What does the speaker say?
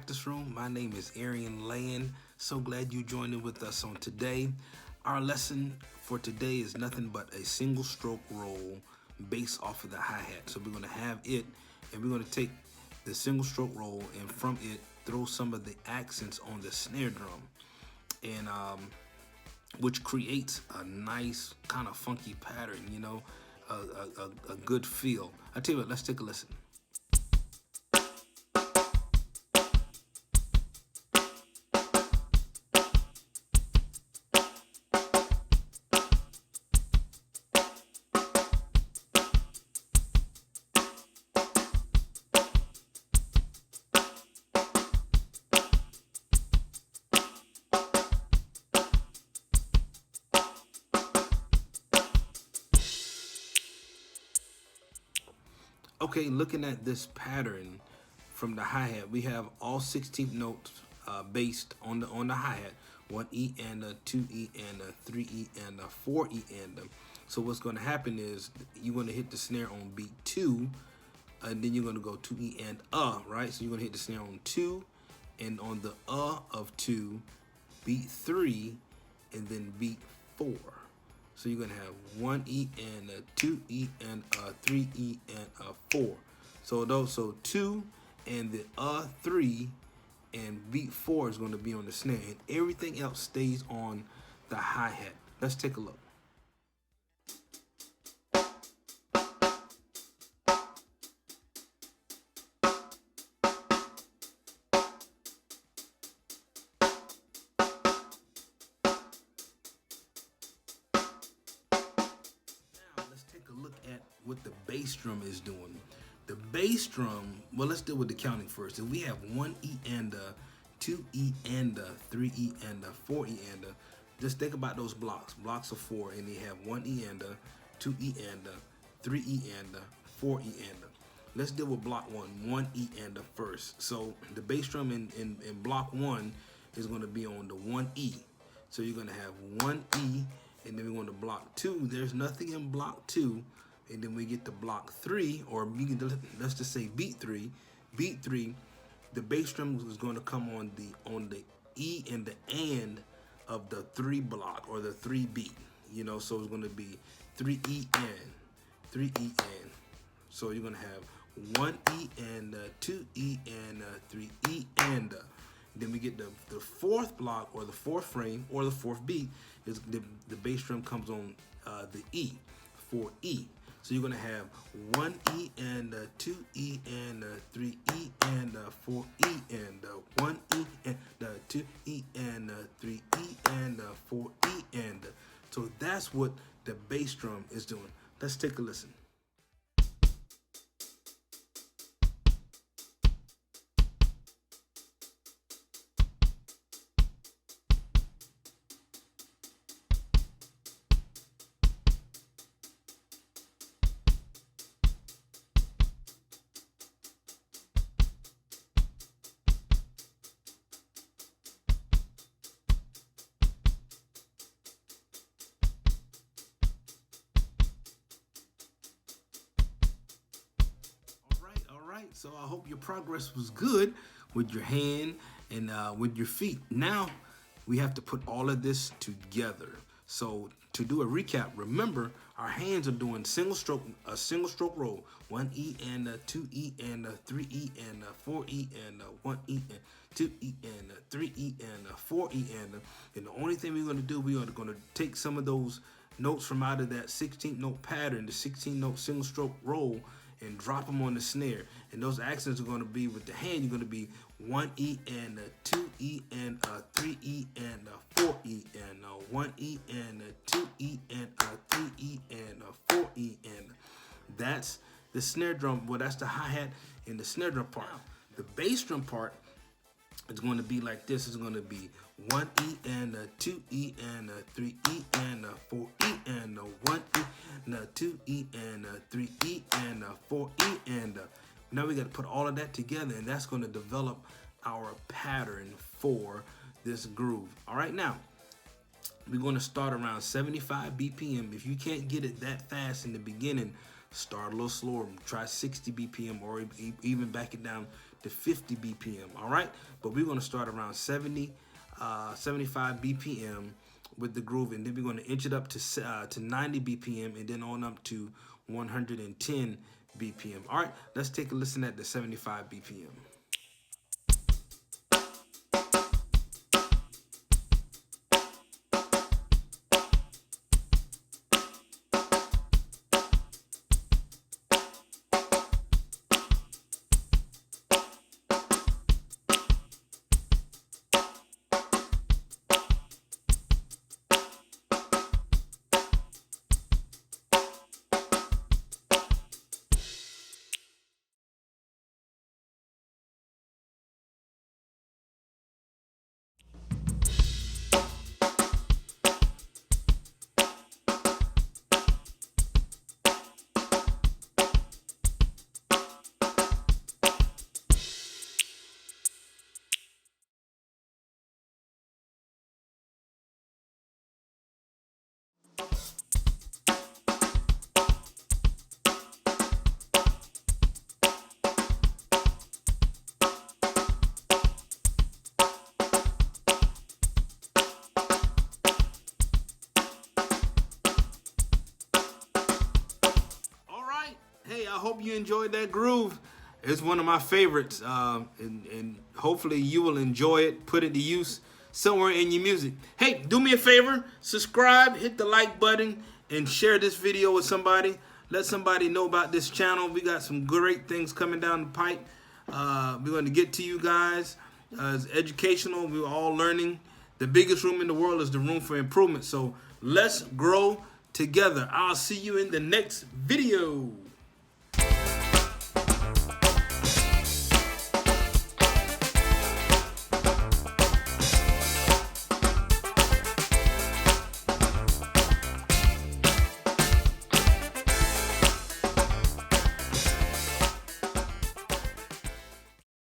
Practice Room. My name is Arian Land. So glad you joined in with us on today. Our lesson for today is nothing but a single stroke roll based off of the hi-hat. So we're going to have it, and we're going to take the single stroke roll, and from it throw some of the accents on the snare drum, and which creates a nice kind of funky pattern, you know, a good feel. I tell you what, let's take a listen. Okay, looking at this pattern from the hi-hat, we have all 16th notes based on the hi-hat. 1 E and a 2 E and a 3 E and a 4 E and a. So what's going to happen is you're going to hit the snare on beat 2, and then you're going to go 2 E and right? So you're going to hit the snare on 2, and on the of 2, beat 3, and then beat 4. So you're gonna have 1 E and a 2 E and a 3 E and a 4. So 2 and the 3 and beat 4 is gonna be on the snare, and everything else stays on the hi-hat. Let's take a look. Take a look at what the bass drum is doing. The bass drum, well, let's deal with the counting first. If we have 1 E and a, 2 E and a, 3 E and a, 4 E and a, just think about those blocks of 4, and they have 1 E and a, 2 E and a, 3 E and a, 4 E and a. Let's deal with block 1 E and a first. So the bass drum in block 1 is going to be on the 1 E. So you're going to have 1 E, and then we're going to block 2. There's nothing in block 2, and then we get to block 3, or let's just say beat 3. Beat 3, the bass drum is going to come on the E and the and of the 3 block, or the 3 beat. You know, so it's going to be 3 E and 3 E and. So you're going to have 1 E and 2 E and 3 E and. Then we get the 4th block, or the 4th frame, or the 4th beat, is the bass drum comes on the E, 4 E. So you're gonna have 1 E and 2 E and 3 E and 4 E and 1 E and 2 E and 3 E and 4 E and. So that's what the bass drum is doing. Let's take a listen. So I hope your progress was good with your hand and with your feet. Now we have to put all of this together. So to do a recap, remember our hands are doing a single stroke roll. 1 E and 2 E and 3 E and 4 E and 1 E and 2 E and 3 E and 4 E and the only thing we're going to do, we are going to take some of those notes from out of that 16th note pattern, the 16 note single stroke roll, and drop them on the snare. And those accents are going to be with the hand. You're going to be 1 E and 2 E and 3 E and 4 E and 1 E and 2 E and 3 E and 4 E and. That's the snare drum. Well, that's the hi-hat and the snare drum part. The bass drum part is going to be like this. It's going to be 1 E and 2 E and 3 E and 4 E and 1 E and 2 E and 3 E and 4 E and. Now we got to put all of that together, and that's going to develop our pattern for this groove. All right, now we're going to start around 75 BPM. If you can't get it that fast in the beginning, start a little slower. Try 60 BPM, or even back it down to 50 BPM, all right? But we're gonna start around 70, 75 BPM with the groove, and then we're gonna inch it up to 90 BPM, and then on up to 110 BPM. All right, let's take a listen at the 75 BPM. Hey, I hope you enjoyed that groove. It's one of my favorites, and hopefully you will enjoy it, put it to use somewhere in your music. Hey, do me a favor, subscribe, hit the like button, and share this video with somebody. Let somebody know about this channel. We got some great things coming down the pipe. We're going to get to you guys. It's educational. We're all learning. The biggest room in the world is the room for improvement. So let's grow together. I'll see you in the next video.